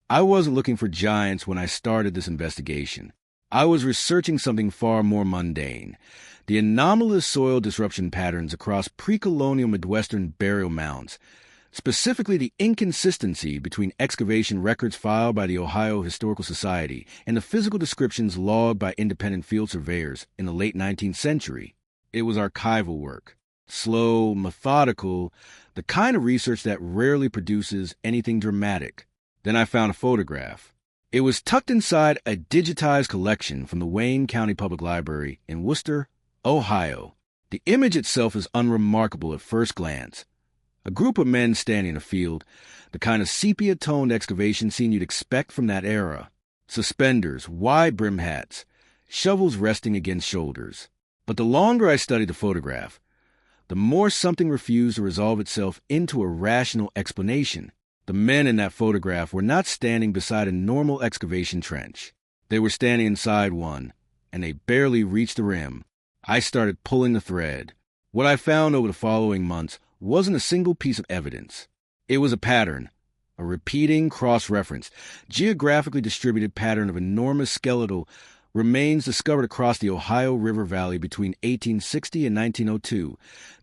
I wasn't looking for giants when I started this investigation. I was researching something far more mundane: the anomalous soil disruption patterns across pre-colonial Midwestern burial mounds, specifically the inconsistency between excavation records filed by the Ohio Historical Society and the physical descriptions logged by independent field surveyors in the late 19th century. It was archival work, slow, methodical, the kind of research that rarely produces anything dramatic. Then I found a photograph. It was tucked inside a digitized collection from the Wayne County Public Library in Worcester, Ohio. The image itself is unremarkable at first glance. A group of men standing in a field, the kind of sepia-toned excavation scene you'd expect from that era. Suspenders, wide-brimmed hats, shovels resting against shoulders. But the longer I studied the photograph, the more something refused to resolve itself into a rational explanation. The men in that photograph were not standing beside a normal excavation trench. They were standing inside one, and they barely reached the rim. I started pulling the thread. What I found over the following months wasn't a single piece of evidence. It was a pattern, a repeating cross-reference, geographically distributed pattern of enormous skeletal remains discovered across the Ohio River Valley between 1860 and 1902,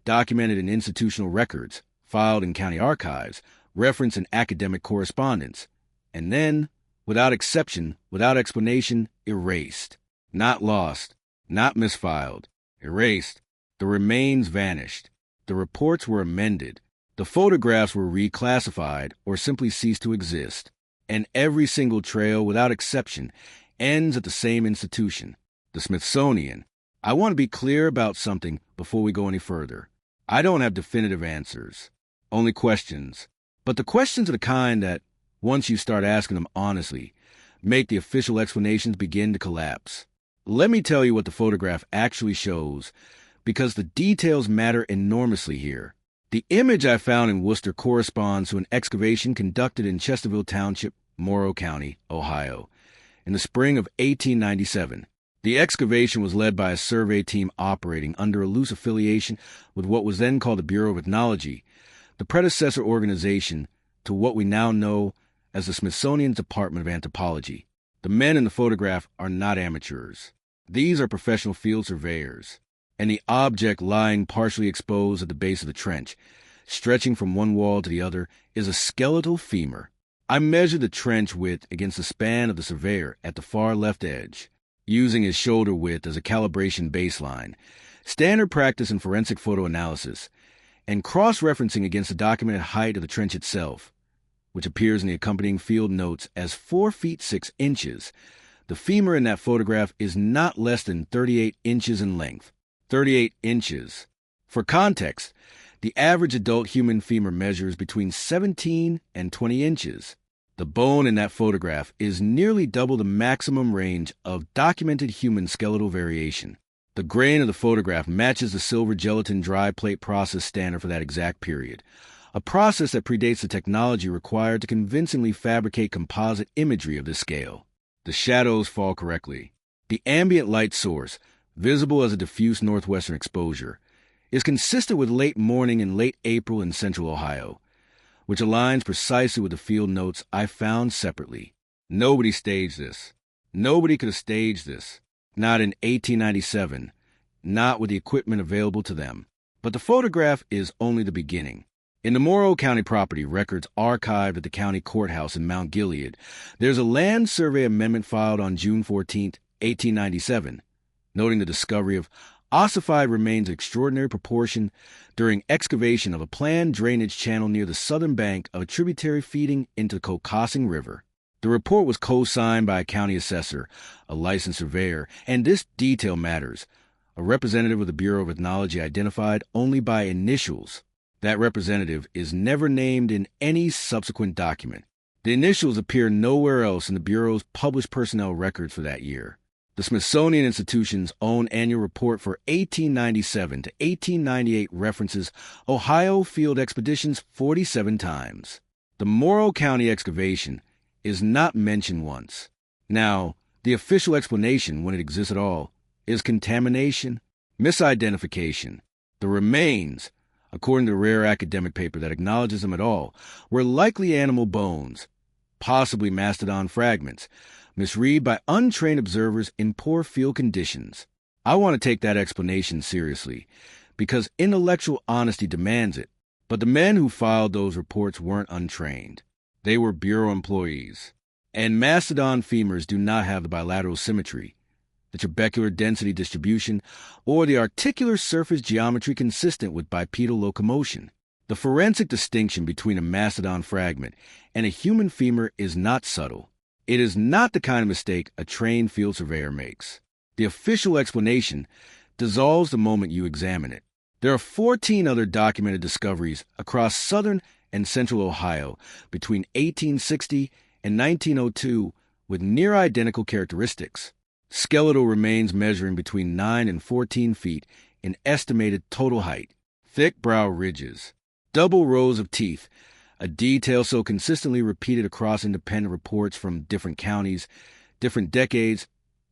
documented in institutional records, filed in county archives, referenced in academic correspondence, and then, without exception, without explanation, erased. Not lost, not misfiled, erased. The remains vanished. The reports were amended. The photographs were reclassified or simply ceased to exist. And every single trail, without exception, ends at the same institution, the Smithsonian. I want to be clear about something before we go any further. I don't have definitive answers, only questions. But the questions are the kind that, once you start asking them honestly, make the official explanations begin to collapse. Let me tell you what the photograph actually shows, because the details matter enormously here. The image I found in Worcester corresponds to an excavation conducted in Chesterville Township, Morrow County, Ohio, in the spring of 1897. The excavation was led by a survey team operating under a loose affiliation with what was then called the Bureau of Ethnology, the predecessor organization to what we now know as the Smithsonian Department of Anthropology. The men in the photograph are not amateurs. These are professional field surveyors. And the object lying partially exposed at the base of the trench, stretching from one wall to the other, is a skeletal femur. I measured the trench width against the span of the surveyor at the far left edge, using his shoulder width as a calibration baseline, standard practice in forensic photo analysis, and cross-referencing against the documented height of the trench itself, which appears in the accompanying field notes as 4 feet 6 inches. The femur in that photograph is not less than 38 inches in length. 38 inches. For context, the average adult human femur measures between 17 and 20 inches. The bone in that photograph is nearly double the maximum range of documented human skeletal variation. The grain of the photograph matches the silver gelatin dry plate process standard for that exact period, a process that predates the technology required to convincingly fabricate composite imagery of this scale. The shadows fall correctly. The ambient light source, visible as a diffuse northwestern exposure, is consistent with late morning and late April in central Ohio, which aligns precisely with the field notes I found separately. Nobody staged this. Nobody could have staged this. Not in 1897, not with the equipment available to them. But the photograph is only the beginning. In the Morrow County property records archived at the county courthouse in Mount Gilead, there's a land survey amendment filed on June 14, 1897, noting the discovery of ossified remains of extraordinary proportion during excavation of a planned drainage channel near the southern bank of a tributary feeding into the Kokosing River. The report was co-signed by a county assessor, a licensed surveyor, and this detail matters. A representative of the Bureau of Ethnology identified only by initials. That representative is never named in any subsequent document. The initials appear nowhere else in the Bureau's published personnel records for that year. The Smithsonian Institution's own annual report for 1897 to 1898 references Ohio field expeditions 47 times. The Morrow County excavation is not mentioned once. Now, the official explanation, when it exists at all, is contamination, misidentification. The remains, according to a rare academic paper that acknowledges them at all, were likely animal bones, possibly mastodon fragments, misread by untrained observers in poor field conditions. I want to take that explanation seriously, because intellectual honesty demands it. But the men who filed those reports weren't untrained. They were Bureau employees. And mastodon femurs do not have the bilateral symmetry, the trabecular density distribution, or the articular surface geometry consistent with bipedal locomotion. The forensic distinction between a mastodon fragment and a human femur is not subtle. It is not the kind of mistake a trained field surveyor makes. The official explanation dissolves the moment you examine it. There are 14 other documented discoveries across southern and central Ohio between 1860 and 1902 with near-identical characteristics. Skeletal remains measuring between 9 and 14 feet in estimated total height. Thick brow ridges. Double rows of teeth, a detail so consistently repeated across independent reports from different counties, different decades,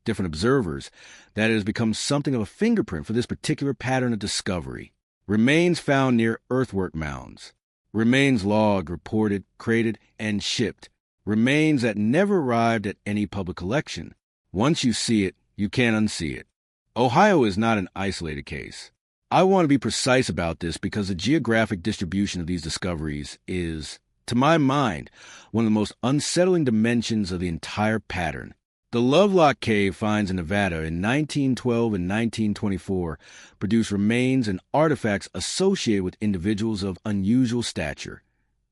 different observers, that it has become something of a fingerprint for this particular pattern of discovery. Remains found near earthwork mounds. Remains logged, reported, crated, and shipped. Remains that never arrived at any public collection. Once you see it, you can't unsee it. Ohio is not an isolated case. I want to be precise about this because the geographic distribution of these discoveries is, to my mind, one of the most unsettling dimensions of the entire pattern. The Lovelock Cave finds in Nevada in 1912 and 1924 produced remains and artifacts associated with individuals of unusual stature.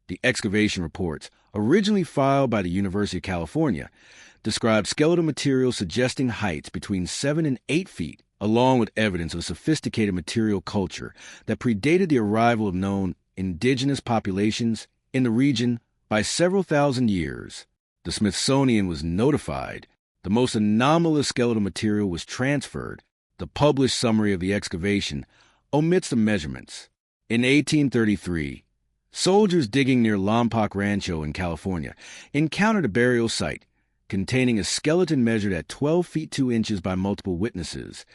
The excavation reports, originally filed by the University of California, describe skeletal material suggesting heights between 7 and 8 feet, along with evidence of sophisticated material culture that predated the arrival of known indigenous populations in the region by several thousand years. The Smithsonian was notified. The most anomalous skeletal material was transferred. The published summary of the excavation omits the measurements. In 1833, soldiers digging near Lompoc Rancho in California encountered a burial site containing a skeleton measured at 12 feet 2 inches by multiple witnesses,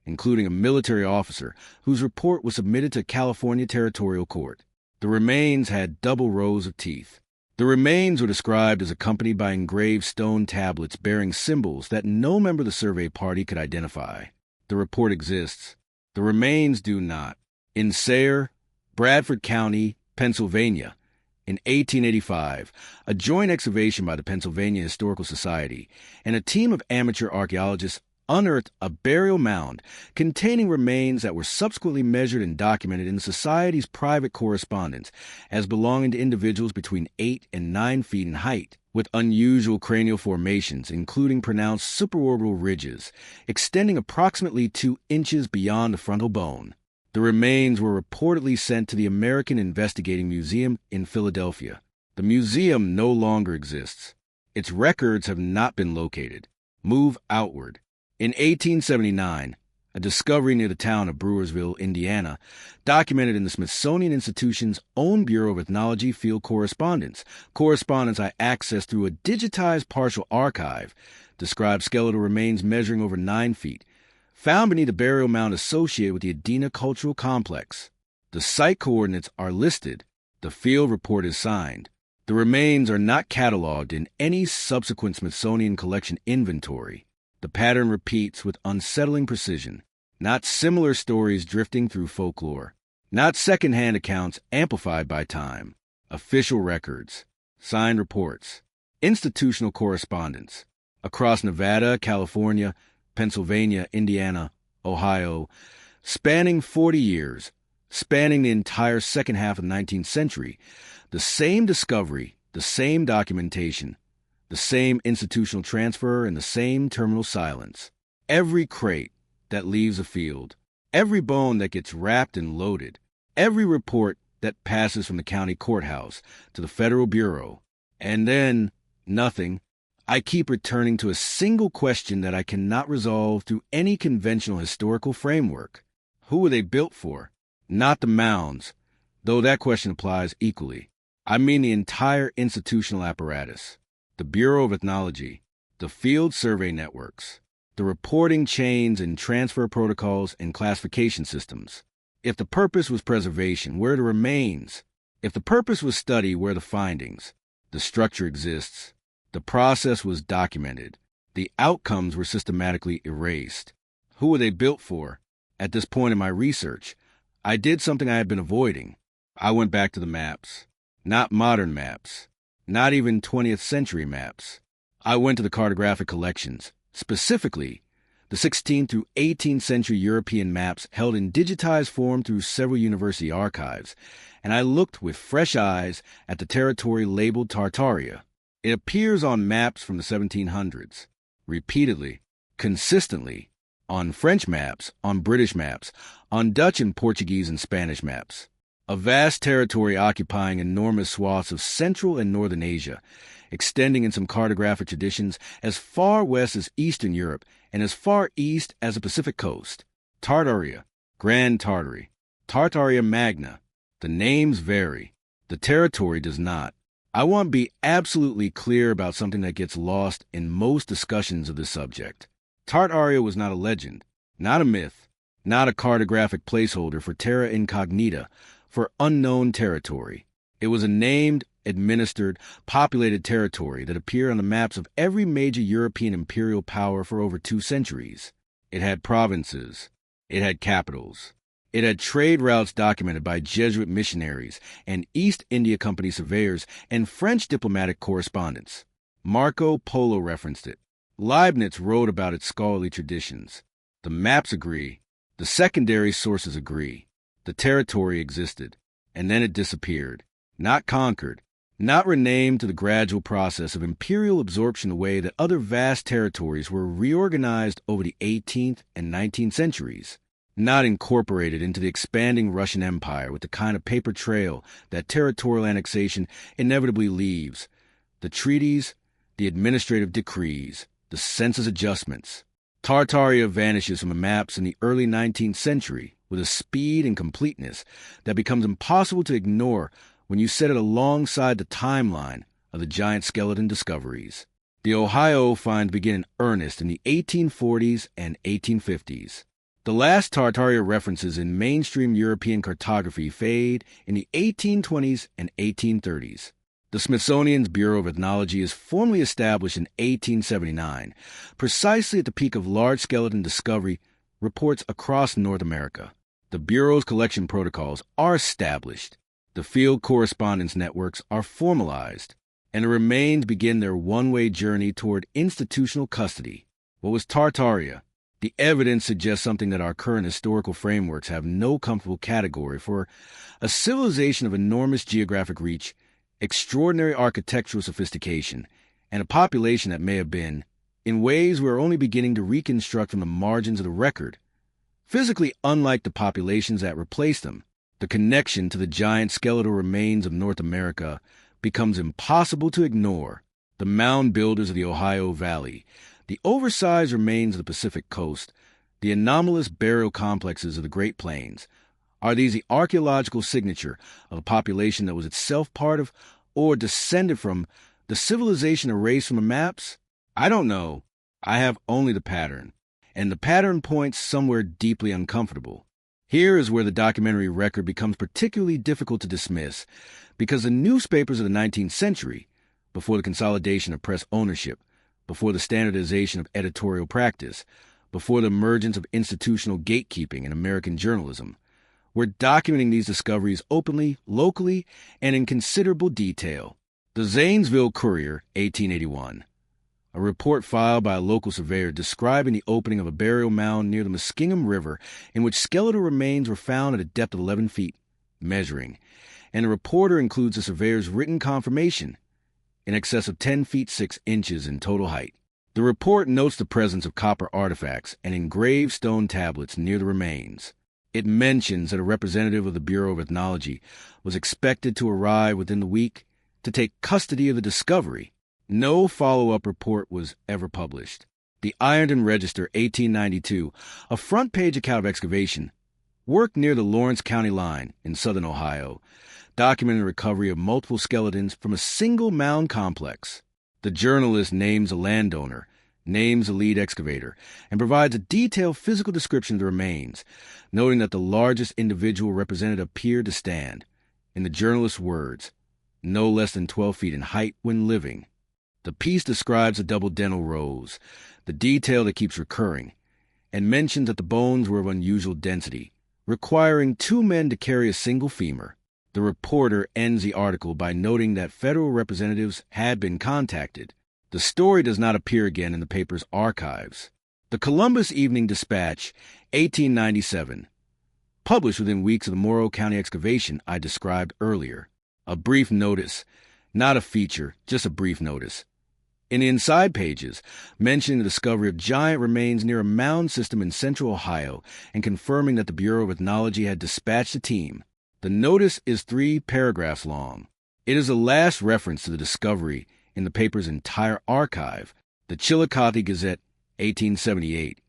including a military officer whose report was submitted to California Territorial Court. The remains had double rows of teeth. The remains were described as accompanied by engraved stone tablets bearing symbols that no member of the survey party could identify. The report exists. The remains do not. In Sayre, Bradford County, Pennsylvania, in 1885, a joint excavation by the Pennsylvania Historical Society and a team of amateur archaeologists unearthed a burial mound containing remains that were subsequently measured and documented in the Society's private correspondence as belonging to individuals between 8 and 9 feet in height, with unusual cranial formations, including pronounced supraorbital ridges, extending approximately 2 inches beyond the frontal bone. The remains were reportedly sent to the American Investigating Museum in Philadelphia. The museum no longer exists. Its records have not been located. Move outward. In 1879, a discovery near the town of Brewersville, Indiana, documented in the Smithsonian Institution's own Bureau of Ethnology field correspondence I accessed through a digitized partial archive, described skeletal remains measuring over 9 feet, found beneath a burial mound associated with the Adena Cultural Complex. The site coordinates are listed. The field report is signed. The remains are not cataloged in any subsequent Smithsonian collection inventory. The pattern repeats with unsettling precision. Not similar stories drifting through folklore. Not second-hand accounts amplified by time. Official records. Signed reports. Institutional correspondence. Across Nevada, California, Pennsylvania, Indiana, Ohio, spanning 40 years, spanning the entire second half of the 19th century, the same discovery, the same documentation, the same institutional transfer, and the same terminal silence. Every crate that leaves a field, every bone that gets wrapped and loaded, every report that passes from the county courthouse to the federal bureau, and then nothing. I keep returning to a single question that I cannot resolve through any conventional historical framework. Who were they built for? Not the mounds, though that question applies equally. I mean the entire institutional apparatus. The Bureau of Ethnology, the field survey networks, the reporting chains and transfer protocols and classification systems. If the purpose was preservation, where are the remains? If the purpose was study, where are the findings? The structure exists. The process was documented. The outcomes were systematically erased. Who were they built for? At this point in my research, I did something I had been avoiding. I went back to the maps. Not modern maps. Not even 20th century maps. I went to the cartographic collections, specifically the 16th through 18th century European maps held in digitized form through several university archives, and I looked with fresh eyes at the territory labeled Tartaria. It appears on maps from the 1700s, repeatedly, consistently, on French maps, on British maps, on Dutch and Portuguese and Spanish maps. A vast territory occupying enormous swaths of Central and Northern Asia, extending in some cartographic traditions as far west as Eastern Europe and as far east as the Pacific coast. Tartaria, Grand Tartary, Tartaria Magna. The names vary. The territory does not. I want to be absolutely clear about something that gets lost in most discussions of this subject. Tartaria was not a legend, not a myth, not a cartographic placeholder for terra incognita, for unknown territory. It was a named, administered, populated territory that appeared on the maps of every major European imperial power for over 2 centuries. It had provinces. It had capitals. It had trade routes documented by Jesuit missionaries and East India Company surveyors and French diplomatic correspondents. Marco Polo referenced it. Leibniz wrote about its scholarly traditions. The maps agree. The secondary sources agree. The territory existed, and then it disappeared. Not conquered, not renamed to the gradual process of imperial absorption the way that other vast territories were reorganized over the 18th and 19th centuries. Not incorporated into the expanding Russian Empire with the kind of paper trail that territorial annexation inevitably leaves. The treaties, the administrative decrees, the census adjustments. Tartaria vanishes from the maps in the early 19th century with a speed and completeness that becomes impossible to ignore when you set it alongside the timeline of the giant skeleton discoveries. The Ohio finds begin in earnest in the 1840s and 1850s. The last Tartaria references in mainstream European cartography fade in the 1820s and 1830s. The Smithsonian's Bureau of Ethnology is formally established in 1879, precisely at the peak of large skeleton discovery reports across North America. The Bureau's collection protocols are established, the field correspondence networks are formalized, and the remains begin their one-way journey toward institutional custody. What was Tartaria? The evidence suggests something that our current historical frameworks have no comfortable category for: a civilization of enormous geographic reach, extraordinary architectural sophistication, and a population that may have been, in ways we are only beginning to reconstruct from the margins of the record, physically unlike the populations that replaced them. The connection to the giant skeletal remains of North America becomes impossible to ignore. The mound builders of the Ohio Valley, the oversized remains of the Pacific Coast, the anomalous burial complexes of the Great Plains. Are these the archaeological signature of a population that was itself part of, or descended from, the civilization erased from the maps? I don't know. I have only the pattern. And the pattern points somewhere deeply uncomfortable. Here is where the documentary record becomes particularly difficult to dismiss, because the newspapers of the 19th century, before the consolidation of press ownership, before the standardization of editorial practice, before the emergence of institutional gatekeeping in American journalism, were documenting these discoveries openly, locally, and in considerable detail. The Zanesville Courier, 1881. A report filed by a local surveyor describing the opening of a burial mound near the Muskingum River in which skeletal remains were found at a depth of 11 feet, measuring, and the reporter includes the surveyor's written confirmation, in excess of 10 feet 6 inches in total height. The report notes the presence of copper artifacts and engraved stone tablets near the remains. It mentions that a representative of the Bureau of Ethnology was expected to arrive within the week to take custody of the discovery. No follow-up report was ever published. The Ironton Register, 1892, a front-page account of excavation, work near the Lawrence County line in southern Ohio, documenting the recovery of multiple skeletons from a single mound complex. The journalist names a landowner, names the lead excavator, and provides a detailed physical description of the remains, noting that the largest individual represented appeared to stand, in the journalist's words, no less than 12 feet in height when living. The piece describes the double dental rows, the detail that keeps recurring, and mentions that the bones were of unusual density, requiring 2 men to carry a single femur. The reporter ends the article by noting that federal representatives had been contacted. The story does not appear again in the paper's archives. The Columbus Evening Dispatch, 1897. Published within weeks of the Morrow County excavation I described earlier. A brief notice, not a feature, just a brief notice. In the inside pages, mentioning the discovery of giant remains near a mound system in central Ohio and confirming that the Bureau of Ethnology had dispatched a team. The notice is 3 paragraphs long. It is the last reference to the discovery in the paper's entire archive. The Chillicothe Gazette, 1878.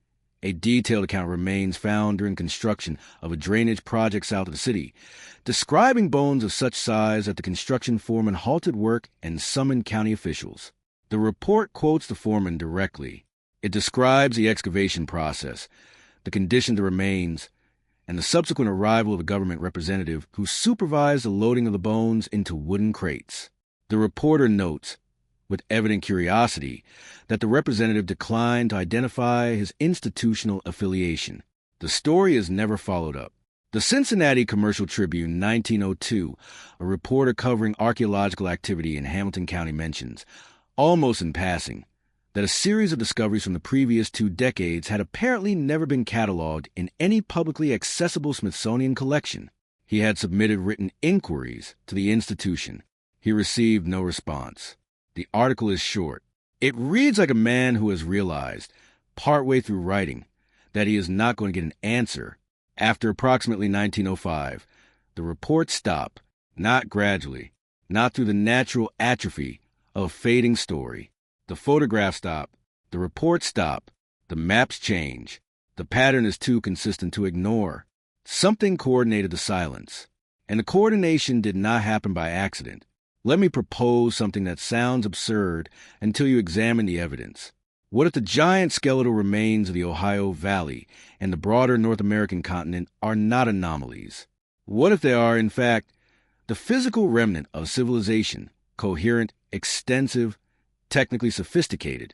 A detailed account of remains found during construction of a drainage project south of the city, describing bones of such size that the construction foreman halted work and summoned county officials. The report quotes the foreman directly. It describes the excavation process, the condition of the remains, and the subsequent arrival of a government representative who supervised the loading of the bones into wooden crates. The reporter notes, with evident curiosity, that the representative declined to identify his institutional affiliation. The story is never followed up. The Cincinnati Commercial Tribune, 1902, a reporter covering archaeological activity in Hamilton County mentions, almost in passing, that a series of discoveries from the previous 2 decades had apparently never been cataloged in any publicly accessible Smithsonian collection. He had submitted written inquiries to the institution. He received no response. The article is short. It reads like a man who has realized, partway through writing, that he is not going to get an answer. After approximately 1905, the reports stop, not gradually, not through the natural atrophy of a fading story. The photographs stop, the reports stop, the maps change. The pattern is too consistent to ignore. Something coordinated the silence, and the coordination did not happen by accident. Let me propose something that sounds absurd until you examine the evidence. What if the giant skeletal remains of the Ohio Valley and the broader North American continent are not anomalies? What if they are, in fact, the physical remnant of civilization, coherent, extensive, technically sophisticated,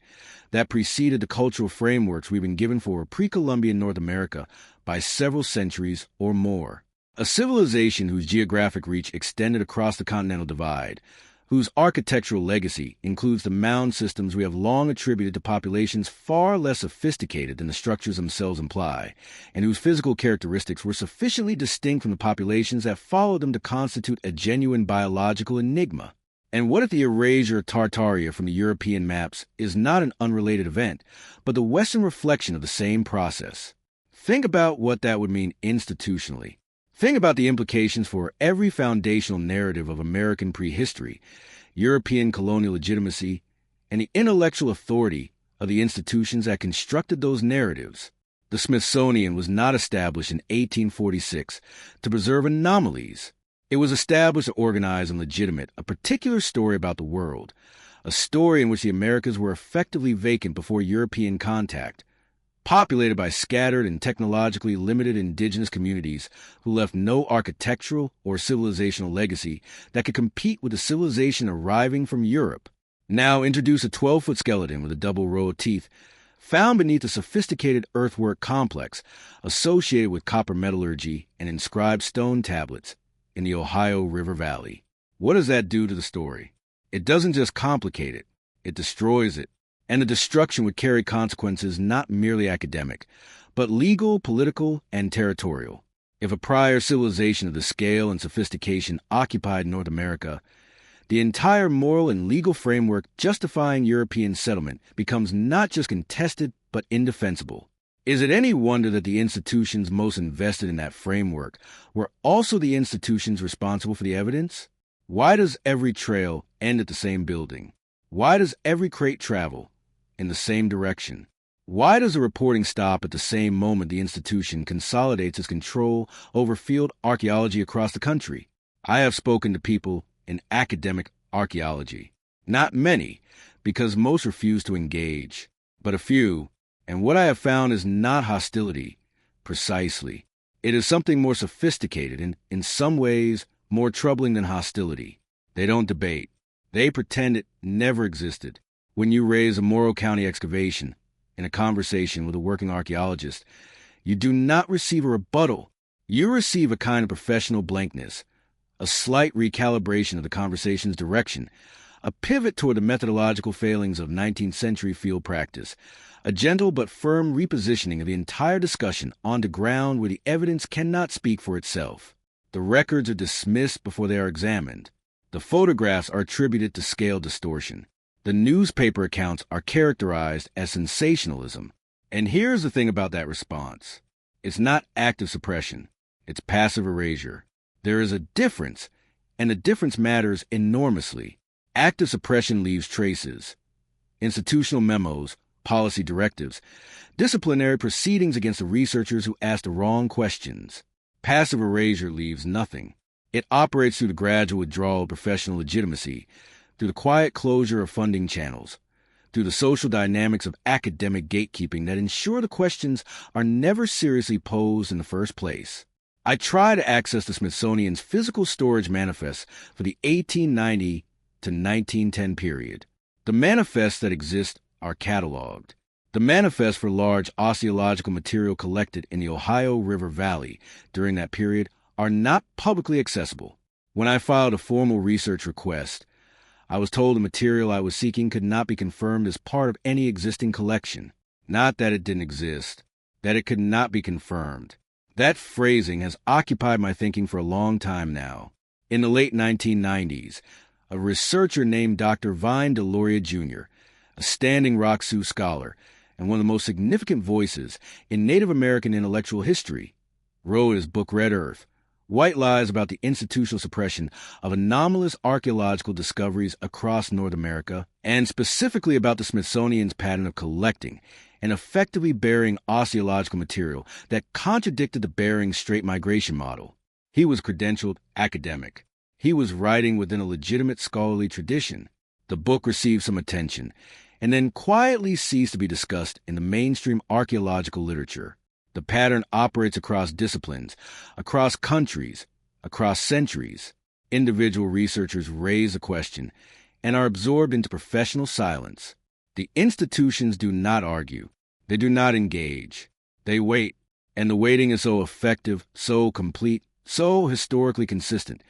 that preceded the cultural frameworks we've been given for pre-Columbian North America by several centuries or more? A civilization whose geographic reach extended across the continental divide, whose architectural legacy includes the mound systems we have long attributed to populations far less sophisticated than the structures themselves imply, and whose physical characteristics were sufficiently distinct from the populations that followed them to constitute a genuine biological enigma. And what if the erasure of Tartaria from the European maps is not an unrelated event, but the Western reflection of the same process? Think about what that would mean institutionally. Think about the implications for every foundational narrative of American prehistory, European colonial legitimacy, and the intellectual authority of the institutions that constructed those narratives. The Smithsonian was not established in 1846 to preserve anomalies. It was established to organize and legitimate a particular story about the world, a story in which the Americas were effectively vacant before European contact, populated by scattered and technologically limited indigenous communities who left no architectural or civilizational legacy that could compete with the civilization arriving from Europe. Now introduce a 12-foot skeleton with a double row of teeth found beneath a sophisticated earthwork complex associated with copper metallurgy and inscribed stone tablets in the Ohio River Valley. What does that do to the story? It doesn't just complicate it, it destroys it. And the destruction would carry consequences not merely academic, but legal, political, and territorial. If a prior civilization of the scale and sophistication occupied North America, the entire moral and legal framework justifying European settlement becomes not just contested, but indefensible. Is it any wonder that the institutions most invested in that framework were also the institutions responsible for the evidence? Why does every trail end at the same building? Why does every crate travel in the same direction? Why does the reporting stop at the same moment the institution consolidates its control over field archaeology across the country? I have spoken to people in academic archaeology. Not many, because most refuse to engage, but a few, and what I have found is not hostility, precisely. It is something more sophisticated and, in some ways, more troubling than hostility. They don't debate. They pretend it never existed. When you raise a Morrow County excavation in a conversation with a working archaeologist, you do not receive a rebuttal. You receive a kind of professional blankness, a slight recalibration of the conversation's direction, a pivot toward the methodological failings of 19th century field practice, a gentle but firm repositioning of the entire discussion onto ground where the evidence cannot speak for itself. The records are dismissed before they are examined. The photographs are attributed to scale distortion. The newspaper accounts are characterized as sensationalism. And here's the thing about that response. It's not active suppression. It's passive erasure. There is a difference, and the difference matters enormously. Active suppression leaves traces. Institutional memos, policy directives, disciplinary proceedings against the researchers who asked the wrong questions. Passive erasure leaves nothing. It operates through the gradual withdrawal of professional legitimacy, through the quiet closure of funding channels, through the social dynamics of academic gatekeeping that ensure the questions are never seriously posed in the first place. I try to access the Smithsonian's physical storage manifests for the 1890 to 1910 period. The manifests that exist are cataloged. The manifests for large archaeological material collected in the Ohio River Valley during that period are not publicly accessible. When I filed a formal research request, I was told the material I was seeking could not be confirmed as part of any existing collection. Not that it didn't exist, that it could not be confirmed. That phrasing has occupied my thinking for a long time now. In the late 1990s, a researcher named Dr. Vine Deloria Jr., a standing Rock Sioux scholar and one of the most significant voices in Native American intellectual history, wrote his book Red Earth, White Lies about the Institutional Suppression of Anomalous Archaeological Discoveries Across North America, and specifically about the Smithsonian's pattern of collecting and effectively burying archaeological material that contradicted the Bering Strait migration model. He was credentialed academic. He was writing within a legitimate scholarly tradition. The book received some attention, and then quietly ceased to be discussed in the mainstream archaeological literature. The pattern operates across disciplines, across countries, across centuries. Individual researchers raise a question and are absorbed into professional silence. The institutions do not argue. They do not engage. They wait, and the waiting is so effective, so complete, so historically consistent,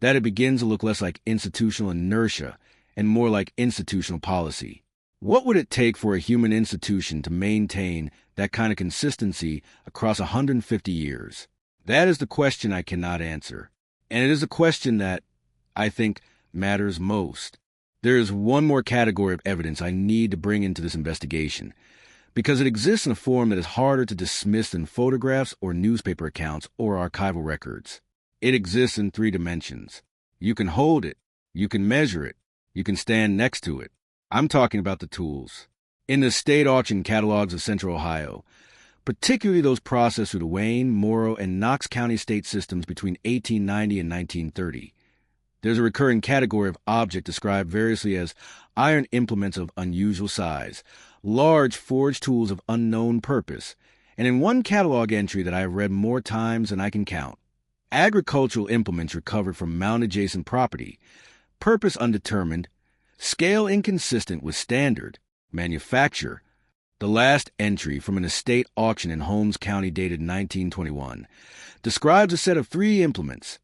that it begins to look less like institutional inertia and more like institutional policy. What would it take for a human institution to maintain that kind of consistency across 150 years? That is the question I cannot answer. And it is a question that, I think, matters most. There is one more category of evidence I need to bring into this investigation, because it exists in a form that is harder to dismiss than photographs or newspaper accounts or archival records. It exists in 3 dimensions. You can hold it, you can measure it, you can stand next to it. I'm talking about the tools. In the state auction catalogs of Central Ohio, particularly those processed through the Wayne, Morrow, and Knox County state systems between 1890 and 1930, there's a recurring category of object described variously as iron implements of unusual size, large forged tools of unknown purpose, and in one catalog entry that I have read more times than I can count, agricultural implements recovered from mound-adjacent property, purpose undetermined, scale inconsistent with standard, manufacture. The last entry from an estate auction in Holmes County dated 1921 describes a set of 3 implements,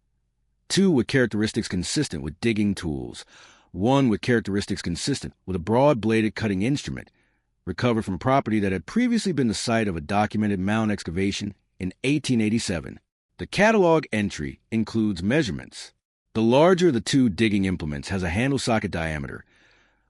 2 with characteristics consistent with digging tools, 1 with characteristics consistent with a broad-bladed cutting instrument, recovered from property that had previously been the site of a documented mound excavation in 1887. The catalog entry includes measurements. The larger of the 2 digging implements has a handle socket diameter,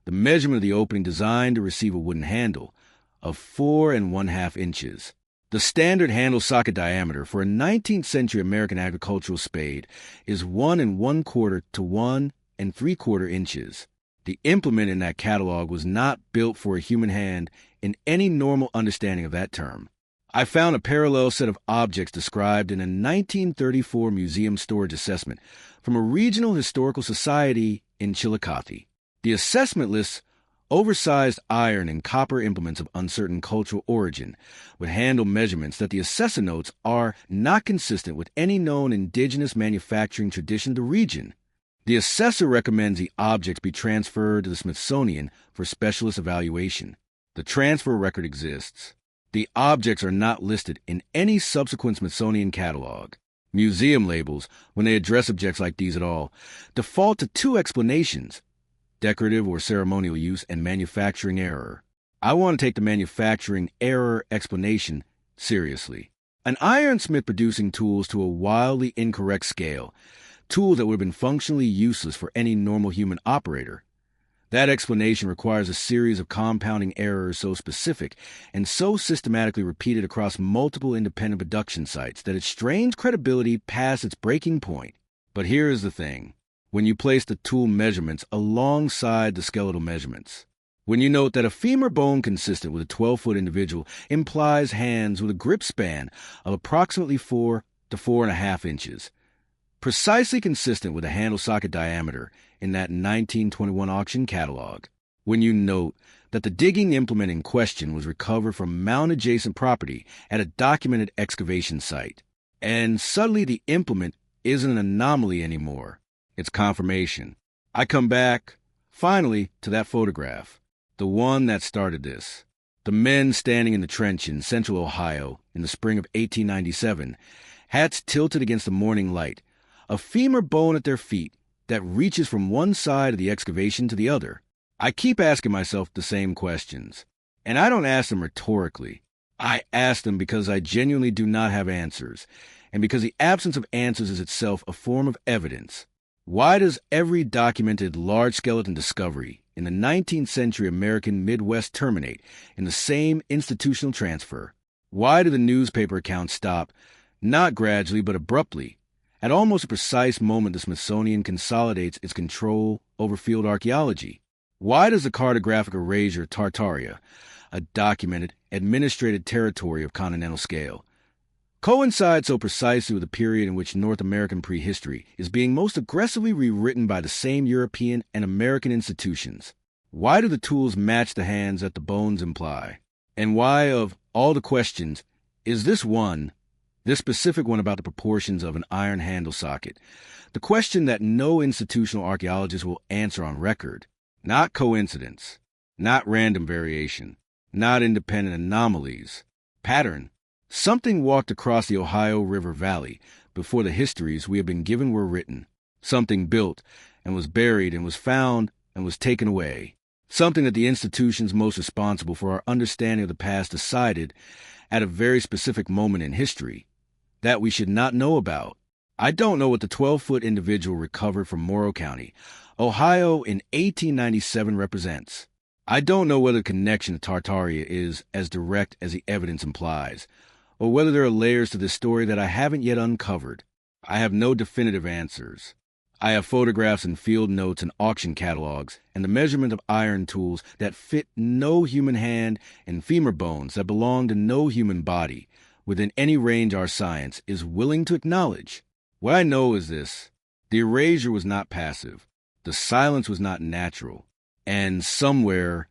the measurement of the opening designed to receive a wooden handle, of 4 1/2 inches. The standard handle socket diameter for a 19th century American agricultural spade is 1 1/4 to 1 3/4 inches. The implement in that catalog was not built for a human hand in any normal understanding of that term. I found a parallel set of objects described in a 1934 museum storage assessment from a regional historical society in Chillicothe. The assessment lists oversized iron and copper implements of uncertain cultural origin, with handle measurements that the assessor notes are not consistent with any known indigenous manufacturing tradition of the region. The assessor recommends the objects be transferred to the Smithsonian for specialist evaluation. The transfer record exists. The objects are not listed in any subsequent Smithsonian catalog. Museum labels, when they address objects like these at all, default to two explanations: decorative or ceremonial use and manufacturing error. I want to take the manufacturing error explanation seriously. An ironsmith producing tools to a wildly incorrect scale, tools that would have been functionally useless for any normal human operator. That explanation requires a series of compounding errors so specific and so systematically repeated across multiple independent production sites that it strains credibility past its breaking point. But here is the thing. When you place the tool measurements alongside the skeletal measurements, when you note that a femur bone consistent with a 12-foot individual implies hands with a grip span of approximately 4 to 4.5 inches, precisely consistent with the handle socket diameter in that 1921 auction catalog, when you note that the digging implement in question was recovered from mound-adjacent property at a documented excavation site, and suddenly the implement isn't an anomaly anymore, it's confirmation. I come back, finally, to that photograph, the one that started this. The men standing in the trench in central Ohio in the spring of 1897, hats tilted against the morning light, a femur bone at their feet that reaches from one side of the excavation to the other. I keep asking myself the same questions, and I don't ask them rhetorically. I ask them because I genuinely do not have answers, and because the absence of answers is itself a form of evidence. Why does every documented large skeleton discovery in the 19th century American Midwest terminate in the same institutional transfer? Why do the newspaper accounts stop, not gradually but abruptly, at almost a precise moment the Smithsonian consolidates its control over field archaeology? Why does the cartographic erasure Tartaria, a documented, administrated territory of continental scale, coincide so precisely with the period in which North American prehistory is being most aggressively rewritten by the same European and American institutions? Why do the tools match the hands that the bones imply? And why, of all the questions, is this specific one about the proportions of an iron handle socket, the question that no institutional archaeologist will answer on record? Not coincidence, not random variation, not independent anomalies. Pattern. Something walked across the Ohio River Valley before the histories we have been given were written. Something built and was buried and was found and was taken away. Something that the institutions most responsible for our understanding of the past decided at a very specific moment in history that we should not know about. I don't know what the 12-foot individual recovered from Morrow County, Ohio in 1897 represents. I don't know whether the connection to Tartaria is as direct as the evidence implies, or whether there are layers to this story that I haven't yet uncovered. I have no definitive answers. I have photographs and field notes and auction catalogs and the measurement of iron tools that fit no human hand and femur bones that belong to no human body within any range our science is willing to acknowledge. What I know is this: the erasure was not passive, the silence was not natural, and somewhere,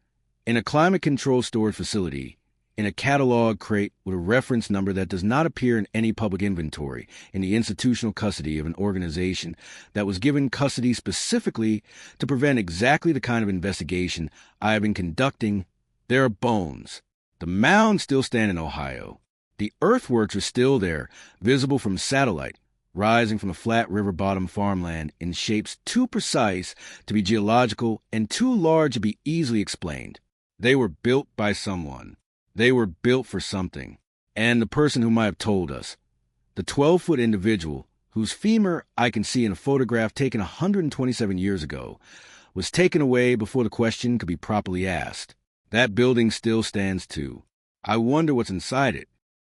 in a climate-controlled storage facility, in a catalog crate with a reference number that does not appear in any public inventory, in the institutional custody of an organization that was given custody specifically to prevent exactly the kind of investigation I have been conducting, there are bones. The mounds still stand in Ohio. The earthworks are still there, visible from satellite, rising from a flat river-bottom farmland in shapes too precise to be geological and too large to be easily explained. They were built by someone. They were built for something. And the person who might have told us, the 12-foot individual whose femur I can see in a photograph taken 127 years ago, was taken away before the question could be properly asked. That building still stands too. I wonder what's inside it.